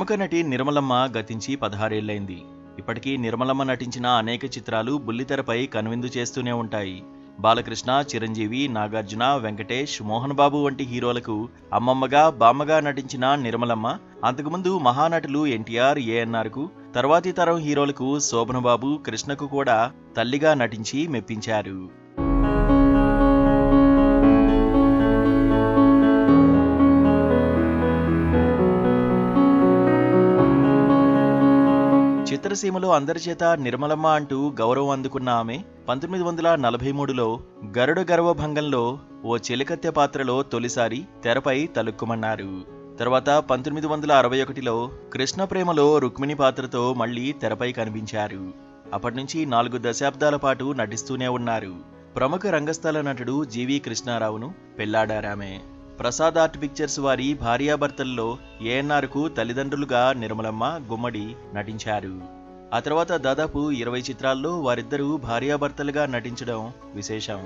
ప్రముఖ నటి నిర్మలమ్మ గతించి 16 ఏళ్లైంది. ఇప్పటికీ నిర్మలమ్మ నటించిన అనేక చిత్రాలు బుల్లితెరపై కనువిందు చేస్తూనే ఉంటాయి. బాలకృష్ణ, చిరంజీవి, నాగార్జున, వెంకటేష్, మోహన్ బాబు వంటి హీరోలకు అమ్మమ్మగా, బామ్మగా నటించిన నిర్మలమ్మ అంతకుముందు మహానటులు ఎన్టీఆర్, ఏఎన్నార్కు, తర్వాతి తరం హీరోలకు శోభనబాబు, కృష్ణకు కూడా తల్లిగా నటించి మెప్పించారు. చిత్రసీమలో అందరిచేత నిర్మలమ్మ అంటూ గౌరవం అందుకున్న ఆమె 1943లో గరుడ గర్వభంగంలో ఓ చెలికత్తె పాత్రలో తొలిసారి తెరపై తలుక్కుమన్నారు. తర్వాత 1961లో కృష్ణప్రేమలో రుక్మిణి పాత్రతో మళ్లీ తెరపై కనిపించారు. అప్పటినుంచి 4 దశాబ్దాల పాటు నటిస్తూనే ఉన్నారు. ప్రముఖ రంగస్థల నటుడు జీవి కృష్ణారావును పెళ్లాడారామె. ప్రసాద్ ఆర్ట్ పిక్చర్స్ వారి భార్యాభర్తల్లో ఏఎన్నార్కు తల్లిదండ్రులుగా నిర్మలమ్మ, గుమ్మడి నటించారు. ఆ తర్వాత దాదాపు 20 చిత్రాల్లో వారిద్దరూ భార్యాభర్తలుగా నటించడం విశేషం.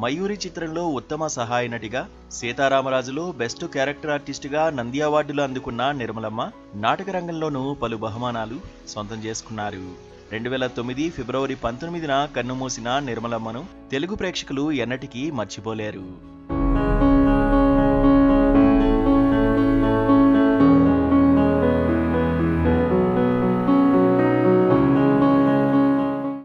మయూరి చిత్రంలో ఉత్తమ సహాయ నటిగా, సీతారామరాజులో బెస్ట్ క్యారెక్టర్ ఆర్టిస్టుగా నంది అవార్డులు అందుకున్న నిర్మలమ్మ నాటక రంగంలోనూ పలు బహుమానాలు సొంతం చేసుకున్నారు. 2009 ఫిబ్రవరి 19న కన్నుమూసిన నిర్మలమ్మను తెలుగు ప్రేక్షకులు ఎన్నటికీ మర్చిపోలేరు.